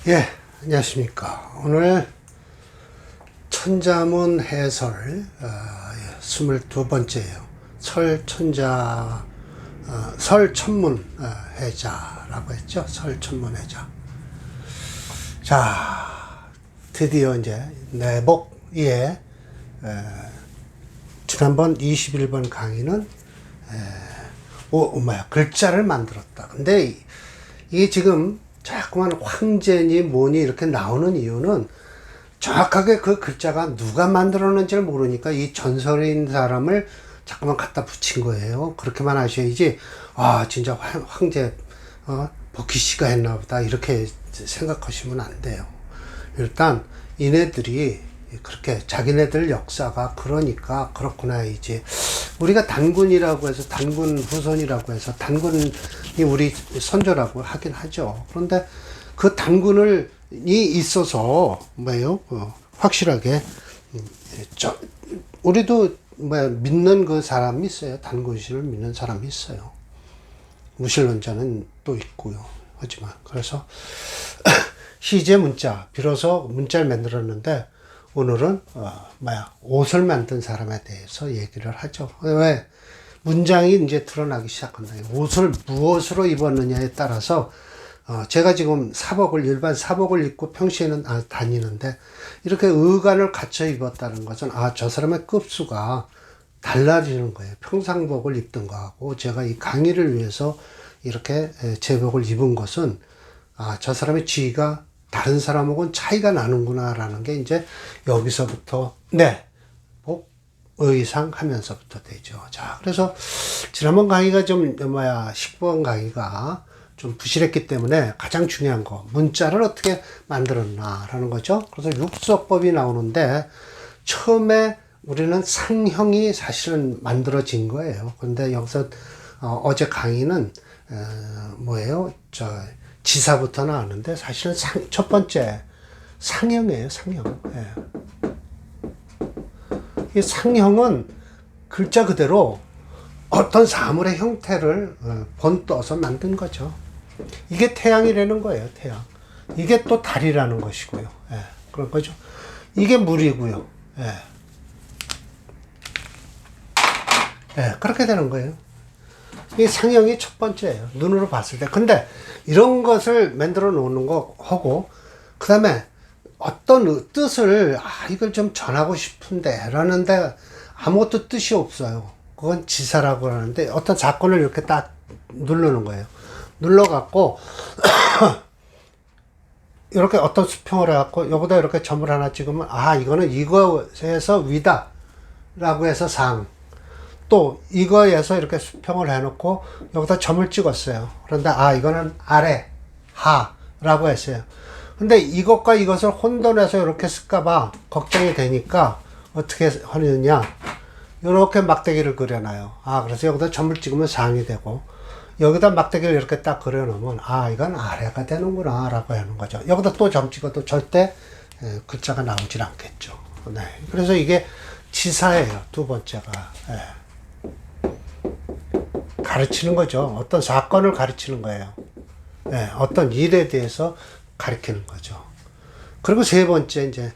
예, 안녕하십니까. 오늘 천자문 해설 22번째예요. 설천문 해자라고 했죠. 설천문 해자. 자, 드디어 이제 내복에 지난번 21번 강의는 글자를 만들었다. 근데 이게 지금 자꾸만 황제니 뭐니 이렇게 나오는 이유는 정확하게 그 글자가 누가 만들었는지를 모르니까 이 전설인 사람을 자꾸만 갖다 붙인 거예요. 그렇게만 하셔야지, 아, 진짜 황제, 버키 씨가 했나 보다. 이렇게 생각하시면 안 돼요. 일단, 이네들이 그렇게 자기네들 역사가 그러니까 그렇구나. 이제 우리가 단군이라고 해서 단군 후손이라고 해서 단군이 우리 선조라고 하긴 하죠. 그런데 그 단군이 있어서 뭐예요? 확실하게 우리도 믿는 그 사람이 있어요. 단군신을 믿는 사람이 있어요. 무신론자는 또 있고요. 하지만 그래서 시제 문자 비로소 문자를 만들었는데 오늘은 옷을 만든 사람에 대해서 얘기를 하죠. 왜? 문장이 이제 드러나기 시작한다. 옷을 무엇으로 입었느냐에 따라서 제가 지금 일반 사복을 입고 평시에는 다니는데 이렇게 의관을 갖춰 입었다는 것은 저 사람의 급수가 달라지는 거예요. 평상복을 입던 거하고 제가 이 강의를 위해서 이렇게 제복을 입은 것은 저 사람의 지위가 다른 사람하고는 차이가 나는구나라는 게 이제 여기서부터 의상 하면서부터 되죠. 자, 그래서 지난번 강의가 10번 강의가 좀 부실했기 때문에 가장 중요한 거 문자를 어떻게 만들었나라는 거죠. 그래서 육서법이 나오는데 처음에 우리는 상형이 사실은 만들어진 거예요. 그런데 여기서 어제 강의는 지사부터 나왔는데 사실은 첫 번째 상형이에요. 상형. 이 상형은 글자 그대로 어떤 사물의 형태를 본떠서 만든 거죠. 이게 태양이라는 거예요. 태양. 이게 또 달이라는 것이고요. 그런 거죠. 이게 물이고요. 그렇게 되는 거예요. 이 상형이 첫 번째예요. 눈으로 봤을 때. 근데 이런 것을 만들어 놓는 거 하고, 그 다음에 어떤 뜻을, 이걸 좀 전하고 싶은데, 라는데 아무것도 뜻이 없어요. 그건 지사라고 하는데, 어떤 사건을 이렇게 딱 누르는 거예요. 눌러갖고, 이렇게 어떤 수평을 해갖고, 여기다 이렇게 점을 하나 찍으면, 이거는 이거에서 위다. 라고 해서 상. 또 이거에서 이렇게 수평을 해놓고 여기다 점을 찍었어요. 그런데 이거는 아래, 하라고 했어요. 근데 이것과 이것을 혼돈해서 이렇게 쓸까봐 걱정이 되니까 어떻게 하느냐, 이렇게 막대기를 그려놔요. 그래서 여기다 점을 찍으면 상이 되고 여기다 막대기를 이렇게 딱 그려놓으면 이건 아래가 되는구나 라고 하는 거죠. 여기다 또 점 찍어도 절대 글자가 나오질 않겠죠. 그래서 이게 지사예요. 두 번째가. 가르치는 거죠. 어떤 사건을 가르치는 거예요. 어떤 일에 대해서 가르치는 거죠. 그리고 세 번째, 이제,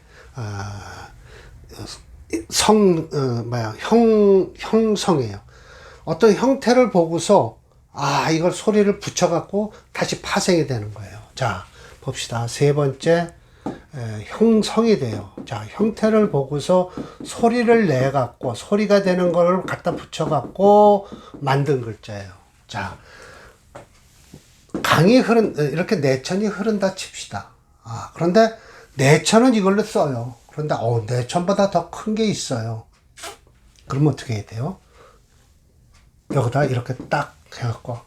형성이에요. 어떤 형태를 보고서, 이걸 소리를 붙여갖고 다시 파생이 되는 거예요. 자, 봅시다. 세 번째, 형성이 돼요. 자, 형태를 보고서 소리를 내갖고 소리가 되는 걸 갖다 붙여갖고 만든 글자예요. 자, 이렇게 내천이 흐른다 칩시다. 그런데 내천은 이걸로 써요. 그런데 내천보다 더 큰 게 있어요. 그러면 어떻게 해야 돼요? 여기다 이렇게 딱 해갖고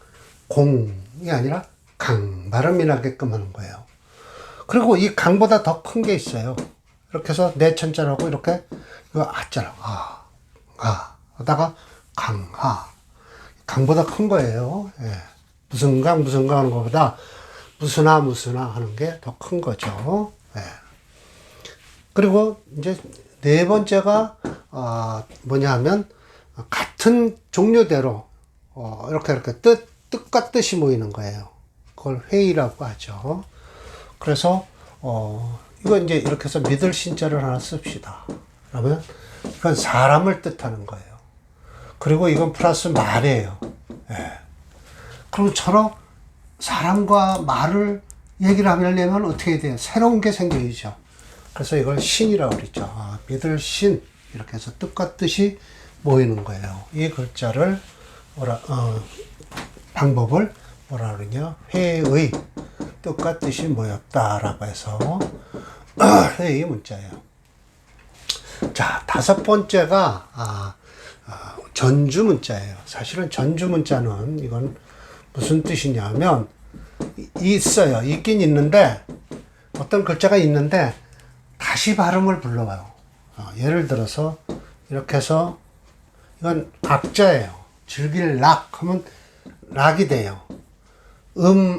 공이 아니라 강 발음이 나게끔 하는 거예요. 그리고 이 강보다 더 큰 게 있어요. 이렇게 해서 내천자라고 이렇게 이거 하잖아. 하다가 강보다 큰 거예요. 무슨 강 하는 것보다 무슨하 하는 게 더 큰 거죠. 그리고 이제 네 번째가 뭐냐 하면 같은 종류대로 이렇게 뜻과 뜻이 모이는 거예요. 그걸 회의라고 하죠. 그래서 이거 이제 이렇게 해서 믿을 신자를 하나 씁시다. 그러면 이건 사람을 뜻하는 거예요. 그리고 이건 플러스 말이에요. 예. 그럼 서로 사람과 말을 얘기를 하려면 어떻게 돼요? 새로운 게 생겨야죠. 그래서 이걸 신이라고 그러죠. 믿을 신. 이렇게 해서 뜻과 뜻이 모이는 거예요. 이 글자를, 방법을 뭐라 그러냐? 회의. 뜻과 뜻이 모였다라고 해서, 회의 문자예요. 자, 다섯 번째가, 전주 문자예요. 사실은 전주 문자는 이건 무슨 뜻이냐면, 있어요. 있긴 있는데, 어떤 글자가 있는데, 다시 발음을 불러와요. 예를 들어서, 이렇게 해서, 이건 악자예요. 즐길 락 하면 락이 돼요.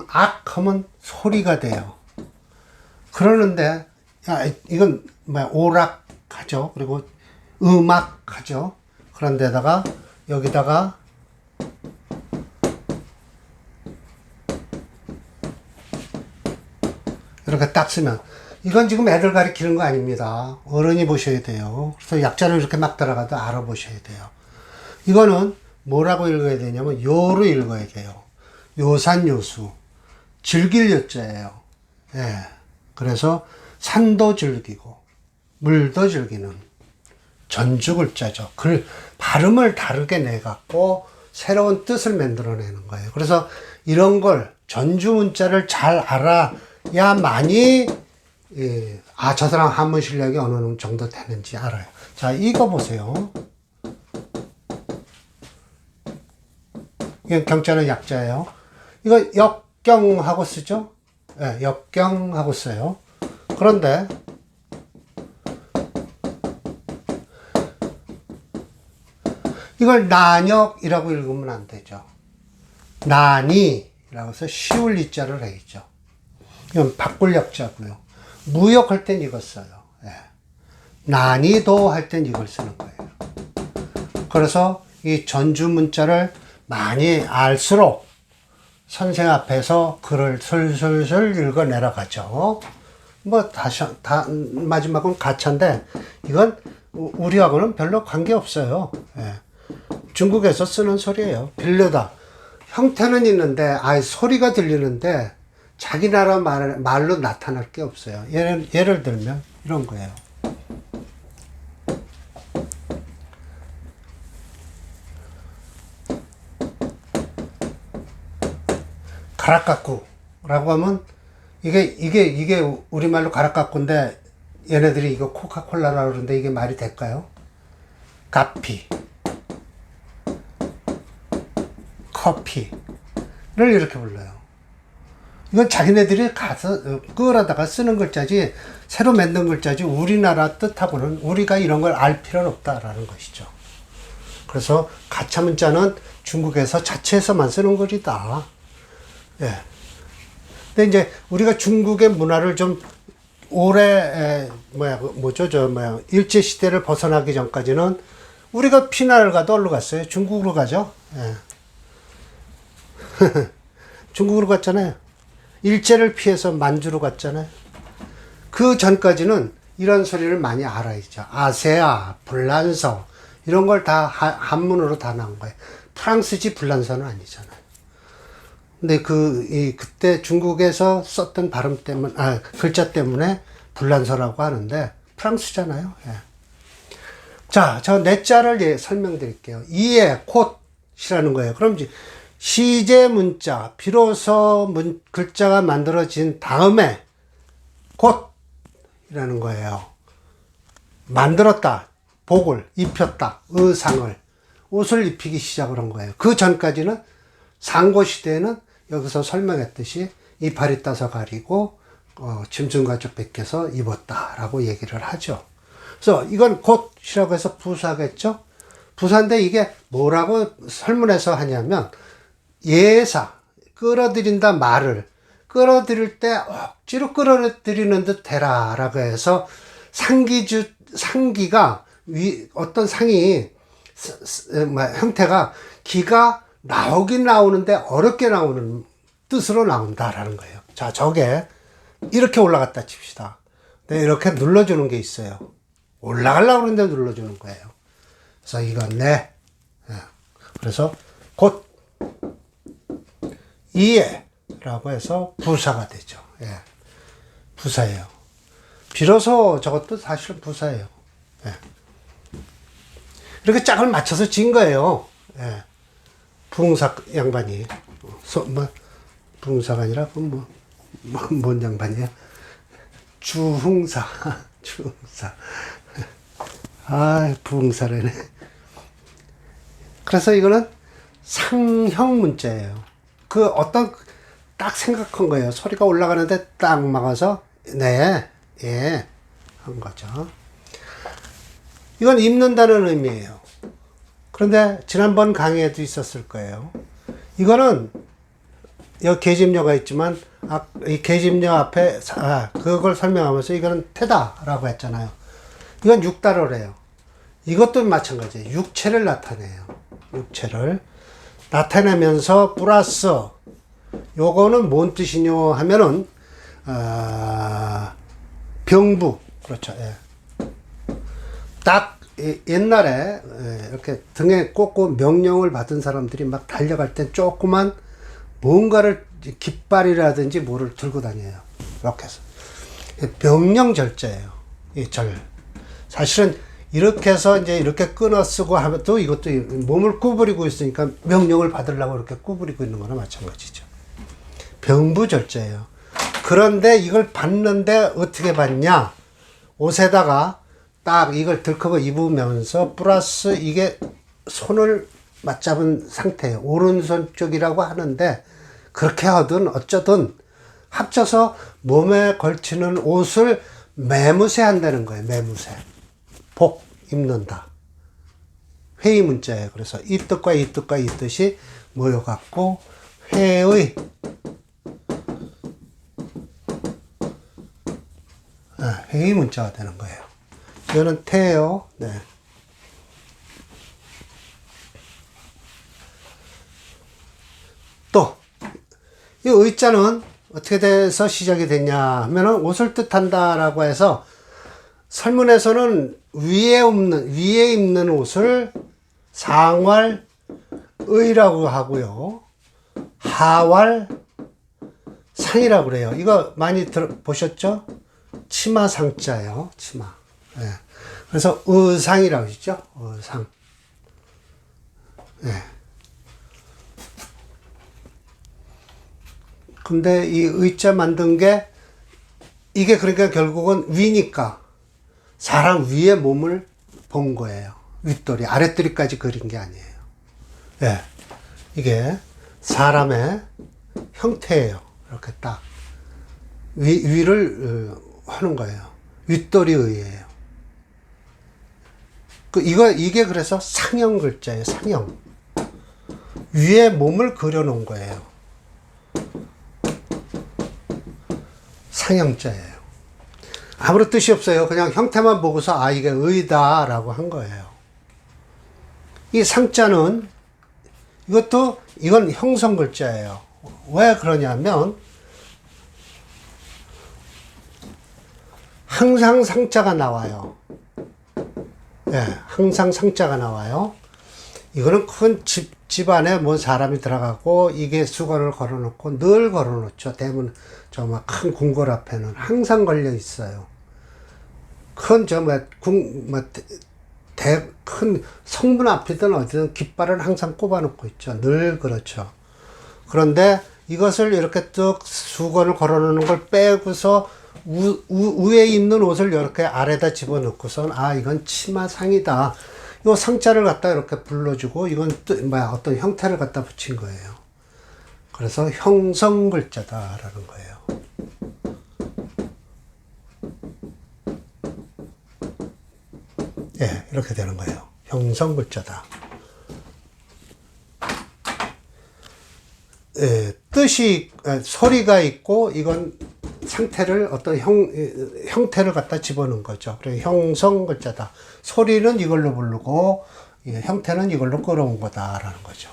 악 하면 소리가 돼요. 그러는데, 이건 오락 하죠. 그리고 음악 하죠. 그런데다가, 여기다가, 이렇게 딱 쓰면, 이건 지금 애들 가리키는 거 아닙니다. 어른이 보셔야 돼요. 그래서 약자를 이렇게 막 들어가도 알아보셔야 돼요. 이거는 뭐라고 읽어야 되냐면 요로 읽어야 돼요. 요산요수. 즐길 요자예요. 예. 그래서 산도 즐기고 물도 즐기는 전주 글자죠. 발음을 다르게 내갖고 새로운 뜻을 만들어내는 거예요. 그래서 이런 걸 전주 문자를 잘 알아야만이 저 사람 한문 실력이 어느 정도 되는지 알아요. 자, 이거 보세요. 이건 경자는 약자예요. 이거 역경하고 쓰죠? 네, 역경하고 써요. 그런데 이걸 난역이라고 읽으면 안 되죠. 난이라고 해서 쉬울 이자를 해야죠. 이건 바꿀 역자고요. 무역할 땐 이걸 써요. 예. 난이도 할 땐 이걸 쓰는 거예요. 그래서 이 전주 문자를 많이 알수록 선생 앞에서 글을 슬슬슬 읽어 내려가죠. 마지막은 가차인데, 이건 우리하고는 별로 관계 없어요. 예. 중국에서 쓰는 소리예요. 빌려다. 형태는 있는데, 소리가 들리는데, 자기 나라 말로 나타날 게 없어요. 예를 들면, 이런 거예요. 가락가꾸라고 하면, 이게 우리말로 가락가꾸인데, 얘네들이 이거 코카콜라라고 그러는데 이게 말이 될까요? 가피, 커피를 이렇게 불러요. 이건 자기네들이 가서 끌어다가 쓰는 글자지, 새로 만든 글자지, 우리나라 뜻하고는 우리가 이런 걸 알 필요는 없다라는 것이죠. 그래서 가차 문자는 중국에서 자체에서만 쓰는 글이다. 예. 근데 이제 우리가 중국의 문화를 좀 오래, 일제 시대를 벗어나기 전까지는 우리가 피나를 가도 어디로 갔어요? 중국으로 가죠? 예. 중국으로 갔잖아요. 일제를 피해서 만주로 갔잖아요. 그 전까지는 이런 소리를 많이 알아야죠. 아세아, 불란서, 이런 걸 다 한문으로 다 나온 거예요. 프랑스지 불란서는 아니잖아요. 근데 그때 중국에서 썼던 발음 때문에, 글자 때문에 불란서라고 하는데, 프랑스잖아요. 예. 자, 저 넷자를 설명드릴게요. 이에 곧이라는 거예요. 그럼 이제 시제 문자, 비로소 글자가 만들어진 다음에 곧이라는 거예요. 만들었다, 복을 입혔다, 의상을, 옷을 입히기 시작을 한 거예요. 그 전까지는 상고시대에는 여기서 설명했듯이 이파리 따서 가리고 짐승가죽 벗겨서 입었다라고 얘기를 하죠. 그래서 이건 곧이라고 해서 부사겠죠. 부사인데 이게 뭐라고 설문해서 하냐면 예사, 끌어들인다 말을 끌어들일 때 억지로 끌어들이는 듯 해라 라고 해서 상기가 어떤 상이 형태가 기가 나오긴 나오는데 어렵게 나오는 뜻으로 나온다라는 거예요. 자, 저게 이렇게 올라갔다 칩시다. 네, 이렇게 눌러주는 게 있어요. 올라가려고 그러는데 눌러주는 거예요. 그래서 이건 네. 예. 그래서 곧 이해라고 해서 부사가 되죠. 예. 부사예요. 비로소 저것도 사실 부사예요. 예. 이렇게 짝을 맞춰서 진 거예요. 예. 부흥사 양반이. 부흥사가 아니라, 뭔 양반이야? 주흥사. 주흥사. 아, 부흥사래네. 그래서 이거는 상형 문자예요. 그 어떤, 딱 생각한 거예요. 소리가 올라가는데 딱 막아서, 네, 예, 한 거죠. 이건 입는다는 의미예요. 그런데 지난번 강의에도 있었을 거예요. 이거는 여기 계집녀가 있지만 이 계집녀 앞에 그걸 설명하면서 이거는 태다라고 했잖아요. 이건 육다로래요. 이것도 마찬가지예요. 육체를 나타내요. 육체를 나타내면서 플러스 요거는 뭔 뜻이뇨 하면은 병부 그렇죠. 예. 딱 옛날에 이렇게 등에 꽂고 명령을 받은 사람들이 막 달려갈 땐 조그만 뭔가를 깃발이라든지 뭐를 들고 다녀요. 이렇게 해서 명령 절자예요. 이 절. 사실은 이렇게 해서 이제 이렇게 끊어 쓰고 하면 또 이것도 몸을 구부리고 있으니까 명령을 받으려고 이렇게 구부리고 있는 거나 마찬가지죠. 병부 절자예요. 그런데 이걸 받는데 어떻게 받냐? 옷에다가 딱 이걸 들커버 입으면서 플러스 이게 손을 맞잡은 상태예요. 오른손 쪽이라고 하는데 그렇게 하든 어쩌든 합쳐서 몸에 걸치는 옷을 매무새 한다는 거예요. 매무새. 복 입는다. 회의 문자예요. 그래서 이 뜻과 이 뜻과 이 뜻이 모여갖고 회의 회의 문자가 되는 거예요. 이거는 태예요. 네. 또, 이 의자는 어떻게 돼서 시작이 됐냐 하면은 옷을 뜻한다라고 해서 설문에서는 위에 입는 옷을 상왈 의라고 하고요. 하왈 상이라고 그래요. 이거 많이 보셨죠? 치마 상자예요. 치마. 예. 그래서 의상이라고 하죠. 의상. 예. 근데 이 의자 만든 게 이게 그러니까 결국은 위니까 사람 위에 몸을 본 거예요. 윗도리, 아랫도리까지 그린 게 아니에요. 예. 이게 사람의 형태예요. 이렇게 딱 위를 하는 거예요. 윗도리 의예요. 이게 그래서 상형 글자예요. 상형. 위에 몸을 그려놓은 거예요. 상형자예요. 아무런 뜻이 없어요. 그냥 형태만 보고서 이게 의다라고 한 거예요. 이 상자는 이건 형성 글자예요. 왜 그러냐면 항상 상자가 나와요. 예, 항상 상자가 나와요. 이거는 큰 집안에 뭐 사람이 들어가고 이게 수건을 걸어놓고 늘 걸어놓죠. 대문 저 막 큰 궁궐 앞에는 항상 걸려 있어요. 큰 큰 성문 앞이든 어디든 깃발을 항상 꼽아놓고 있죠. 늘 그렇죠. 그런데 이것을 이렇게 쭉 수건을 걸어놓는 걸 빼고서 위에 입는 옷을 이렇게 아래다 집어넣고선 이건 치마상이다. 요 상자를 갖다 이렇게 불러주고 이건 어떤 형태를 갖다 붙인 거예요. 그래서 형성 글자다라는 거예요. 예, 이렇게 되는 거예요. 형성 글자다. 예, 소리가 있고 이건 상태를 어떤 형태를 갖다 집어넣은 거죠. 그래서 형성 글자다. 소리는 이걸로 부르고 형태는 이걸로 끌어온 거다라는 거죠.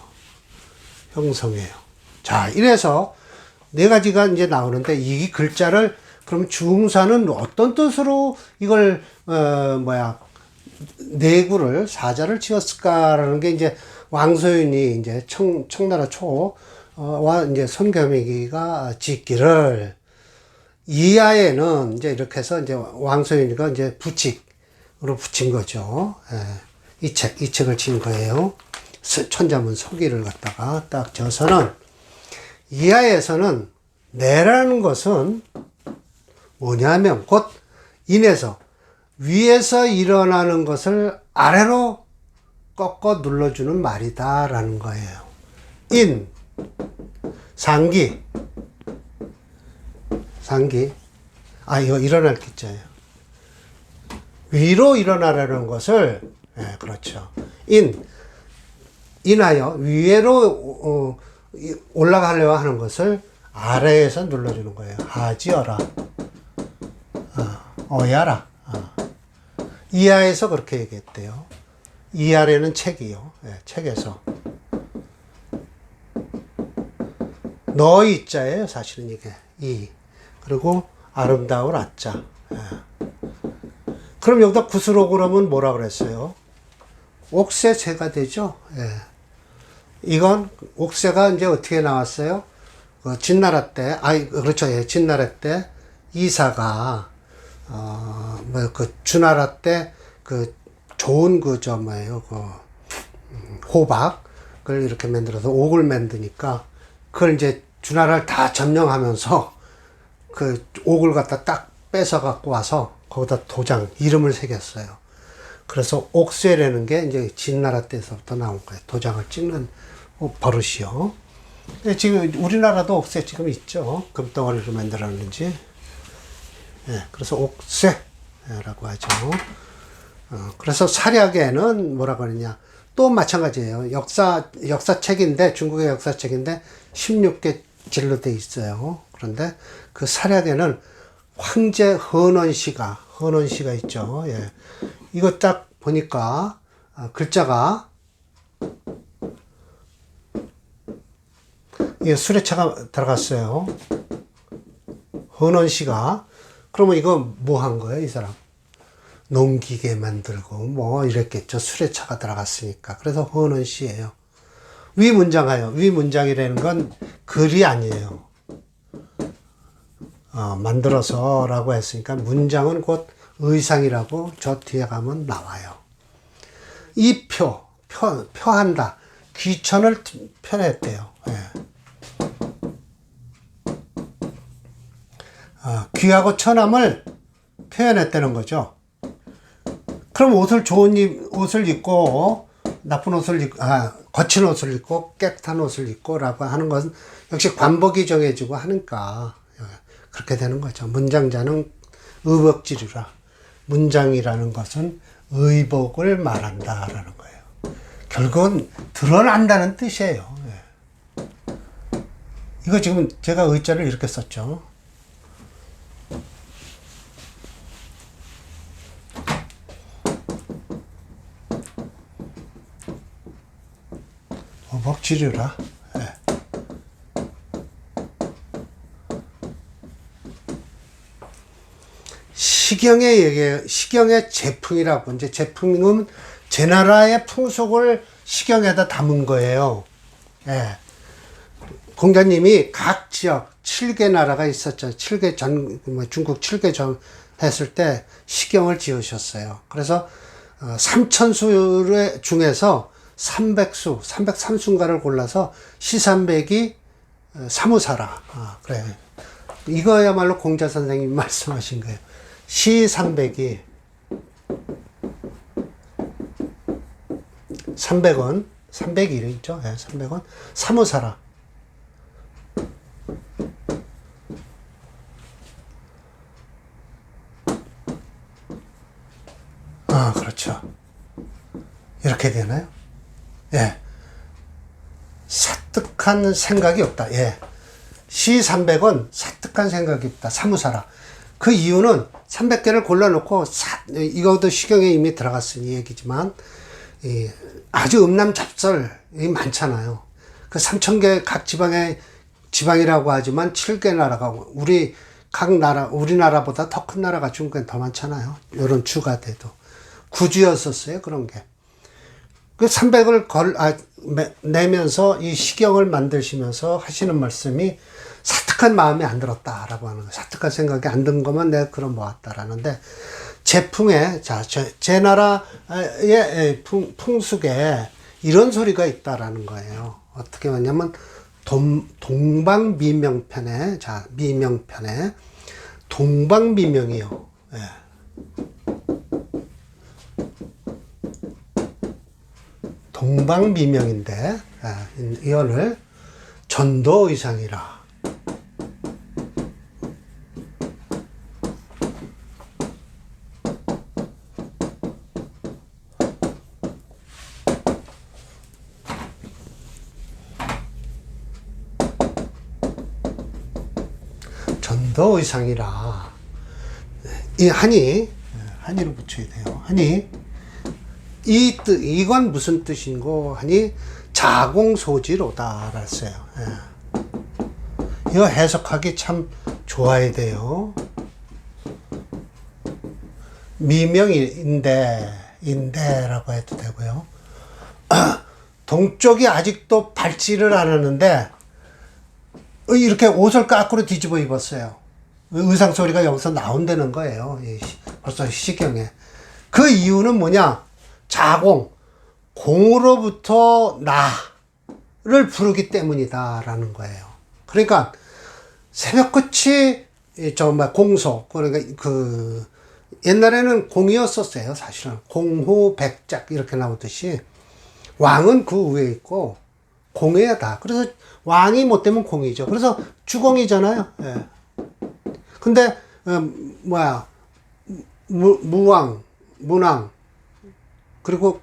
형성이에요. 자, 이래서 네 가지가 이제 나오는데 이 글자를 그럼 중사는 어떤 뜻으로 이걸 내구를 사자를 지었을까라는 게 이제 왕소윤이 이제 청나라 초와 이제 손겸이가 짓기를 이하에는 이제 이렇게 해서 이제 왕소윤이가 이제 부칙으로 붙인 거죠. 예. 이 책을 지은 거예요. 천자문 서기를 갖다가 딱 져서는 이하에서는 내라는 것은 뭐냐면 곧 인에서 위에서 일어나는 것을 아래로 꺾어 눌러주는 말이다라는 거예요. 인, 상기. 이거 일어날 기자예요. 위로 일어나라는 것을, 그렇죠. 인하여 위로 올라가려고 하는 것을 아래에서 눌러주는 거예요. 하지어라. 어야라. 이하에서 그렇게 얘기했대요. 이 아래는 책이요. 책에서. 너희 자예요, 사실은 이게. 그리고 아름다울 아자. 그럼 여기다 구슬오 그러면 뭐라 그랬어요? 옥새새가 되죠. 이건 옥새가 이제 어떻게 나왔어요? 진나라 때, 그렇죠. 진나라 때 이사가 주나라 때 좋은 호박을 이렇게 만들어서 옥을 만드니까 그걸 이제 주나라를 다 점령하면서 그 옥을 갖다 딱 뺏어 갖고 와서 거기다 이름을 새겼어요. 그래서 옥쇠라는 게 이제 진나라 때서부터 나온 거예요. 도장을 찍는 버릇이요. 지금 우리나라도 옥쇠 지금 있죠. 금덩어리로 만들었는지. 그래서 옥쇠라고 하죠. 그래서 사략에는 뭐라고 하느냐. 또 마찬가지예요. 역사책인데, 중국의 역사책인데 16개 질로 돼 있어요. 그런데 그 사략에는 황제 헌원시가 있죠. 이거 딱 보니까 글자가 이게 수레차가 들어갔어요. 헌원시가. 그러면 이거 뭐 한 거예요, 이 사람? 농기계 만들고 뭐 이랬겠죠. 수레차가 들어갔으니까. 그래서 헌원시예요. 위문장이라는 건 글이 아니에요. 만들어서라고 했으니까 문장은 곧 의상이라고 저 뒤에 가면 나와요. 이 표한다. 귀천을 표현했대요. 귀하고 천함을 표현했다는 거죠. 그럼 옷을 입고 나쁜 옷을 입고 거친 옷을 입고 깨끗한 옷을 입고라고 하는 것은 역시 관복이 정해지고 하니까 그렇게 되는 거죠. 문장자는 의복지리라. 문장이라는 것은 의복을 말한다라는 거예요. 결국은 드러난다는 뜻이에요. 이거 지금 제가 의자를 이렇게 썼죠. 의복지리라. 시경의 제풍이라고, 이제 제풍은 제 나라의 풍속을 시경에다 담은 거예요. 공자님이 각 지역 7개 나라가 있었죠. 중국 7개 했을 때 시경을 지으셨어요. 그래서 3000수 중에서 303수인가를 골라서 시삼백이 사무사라. 그래. 이거야말로 공자 선생님이 말씀하신 거예요. 시300이 300원, 300이 있죠? 300원. 사무사라. 그렇죠. 이렇게 되나요? 사특한 생각이 없다. 시300원 사특한 생각이 없다. 사무사라. 그 이유는 300개를 골라놓고 이것도 시경에 이미 들어갔으니 얘기지만 아주 음남잡설이 많잖아요. 그 3000개 각 지방이라고 하지만 7개 나라가 우리 각 나라, 우리나라보다 더 큰 나라가 중국엔 더 많잖아요. 요런 주가 돼도. 구주였었어요, 그런 게. 그 300을 내면서 이 시경을 만드시면서 하시는 말씀이 사특한 마음이 안 들었다라고 하는 거예요. 사특한 생각이 안 든 것만 내가 그런 모았다라는데, 제풍에, 자, 제 나라의 풍속에 이런 소리가 있다라는 거예요. 어떻게 하냐면, 동방미명편에, 자, 미명편에, 동방미명이요. 예. 동방미명인데, 이거를 전도의상이라. 전도의상이라. 이 한이로 붙여야 돼요. 한이. 이건 무슨 뜻인고 하니 자공소지로다 그랬어요. 예. 이거 해석하기 참 좋아야 돼요. 인데라고 해도 되고요. 동쪽이 아직도 밟지를 않았는데 이렇게 옷을 거꾸로 뒤집어 입었어요. 의상 소리가 여기서 나온다는 거예요. 벌써 시경에. 그 이유는 뭐냐? 공으로부터 나를 부르기 때문이다라는 거예요. 그러니까 새벽같이 공소, 그러니까 옛날에는 공이었었어요. 사실은 공후백작 이렇게 나오듯이 왕은 그 위에 있고 공이다. 그래서 왕이 못 되면 공이죠. 그래서 주공이잖아요. 예. 근데 무왕, 문왕, 그리고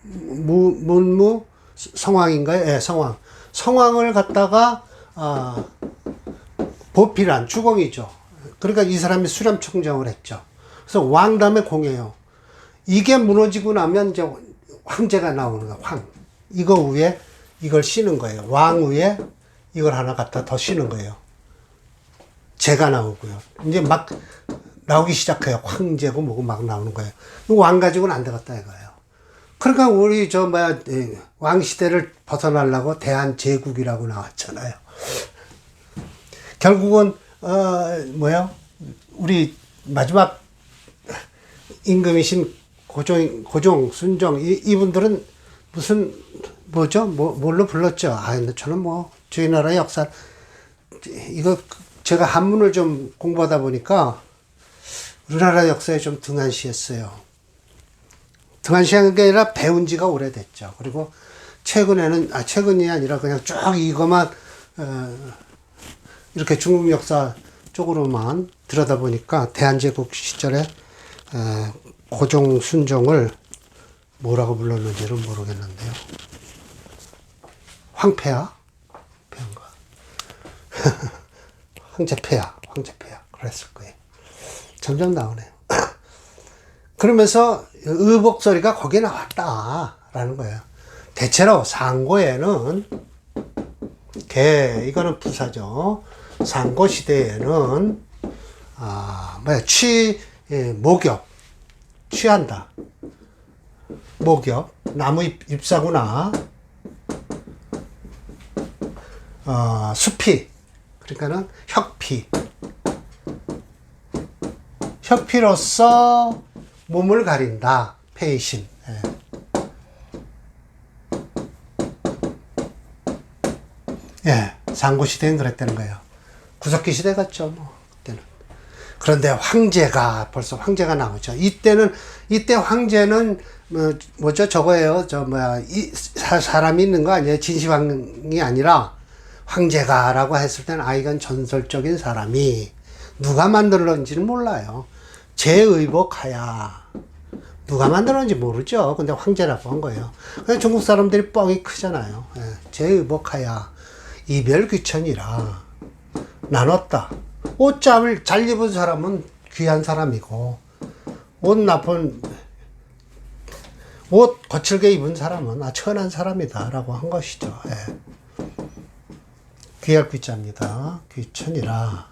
문무 성왕인가요? 예, 성왕. 성왕을 갖다가 보필한 주공이죠. 그러니까 이 사람이 수렴청정을 했죠. 그래서 왕 다음에 공이에요. 이게 무너지고 나면 이제 황제가 나오는 거예요. 황. 이거 위에 이걸 씌는 거예요. 왕 위에 이걸 하나 갖다 더 씌는 거예요. 제가 나오고요. 이제 막 나오기 시작해요. 황제고 뭐고 막 나오는 거예요. 왕 가지고는 안 되겠다 이거예요. 그러니까 우리 왕 시대를 벗어나려고 대한제국이라고 나왔잖아요. 결국은 우리 마지막 임금이신 고종, 순종 이분들은 무슨 뭘로 불렀죠? 저는 저희 나라 역사 이거 제가 한문을 좀 공부하다 보니까 우리나라 역사에 좀 등한시했어요. 등한시한 게 아니라 배운 지가 오래됐죠. 그리고 최근이 아니라 그냥 쭉 이것만 이렇게 중국 역사 쪽으로만 들여다보니까 대한제국 시절에 고종, 순종을 뭐라고 불렀는지는 모르겠는데요. 황폐하? 황제폐하 그랬을 거예요. 점점 나오네요. 그러면서 의복소리가 거기에 나왔다라는 거예요. 대체로 상고에는 이거는 부사죠. 상고 시대에는 목엽 취한다. 목엽 나무 잎사구나. 수피 그러니까는 혁피로서 몸을 가린다. 폐이신. 상고시대는 그랬다는 거예요. 구석기 시대 같죠, 그때는. 그런데 벌써 황제가 나오죠. 이때 황제는, 저거예요. 사람이 있는 거 아니에요. 진시황이 아니라 황제가라고 했을 때는 이건 전설적인 사람이 누가 만들었는지는 몰라요. 제의복하야. 누가 만들었는지 모르죠. 근데 황제라고 한 거예요. 그냥 중국 사람들이 뻥이 크잖아요. 제의복하야. 이별귀천이라 나눴다. 옷을 잘 입은 사람은 귀한 사람이고, 옷 거칠게 입은 사람은 천한 사람이다라고 한 것이죠. 귀할 귀자입니다. 귀천이라.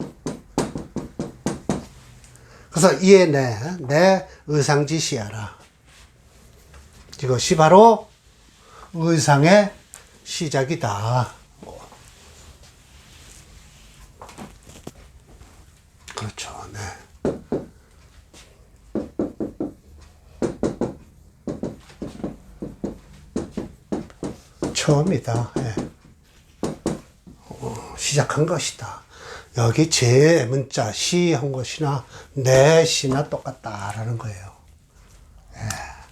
그래서 이에 내 의상지시하라. 이것이 바로 의상의 시작이다. 그렇죠. 네. 처음이다. 예. 시작한 것이다. 여기 제 문자 시 한 것이나 내 시나 똑같다라는 거예요. 예.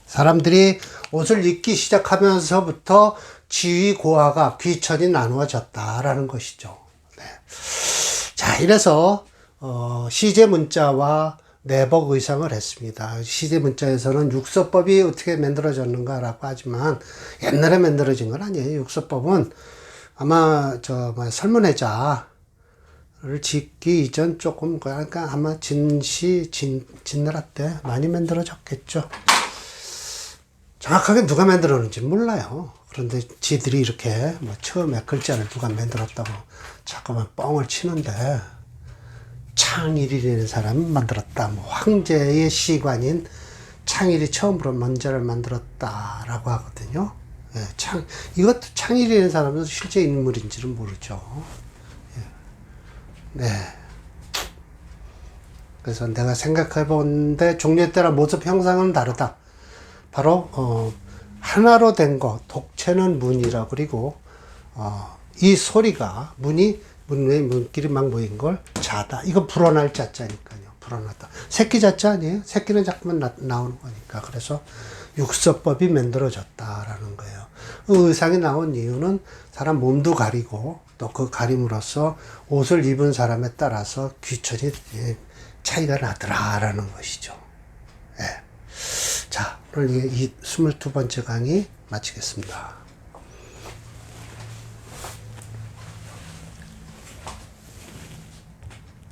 사람들이 옷을 입기 시작하면서부터 지위 고하가 귀천이 나누어졌다라는 것이죠. 네. 자, 이래서 시제 문자와 내복 의상을 했습니다. 시제 문자에서는 육서법이 어떻게 만들어졌는가라고 하지만 옛날에 만들어진 건 아니에요. 육서법은 아마 설문해자를 짓기 이전 조금 그러니까 아마 진나라 때 많이 만들어졌겠죠. 정확하게 누가 만들었는지 몰라요. 그런데 지들이 이렇게 처음에 글자를 누가 만들었다고 자꾸만 뻥을 치는데 창일이라는 사람이 만들었다. 황제의 시관인 창일이 처음으로 문자를 만들었다라고 하거든요. 예, 이것도 창일이라는 사람은 실제 인물인지는 모르죠. 예. 네. 그래서 내가 생각해 본데 종류에 따라 모습 형상은 다르다. 바로 하나로 된 거, 독채는 문이라 그리고 이 소리가 문끼리 막 모인 걸 자다. 이거 불어날 자자니까요. 불어났다. 새끼 자자 아니에요? 새끼는 자꾸만 나오는 거니까. 그래서 육서법이 만들어졌다라는 거예요. 의상이 나온 이유는 사람 몸도 가리고 또 그 가림으로써 옷을 입은 사람에 따라서 귀천이 차이가 나더라라는 것이죠. 예. 자, 오늘 이 22번째 강의 마치겠습니다.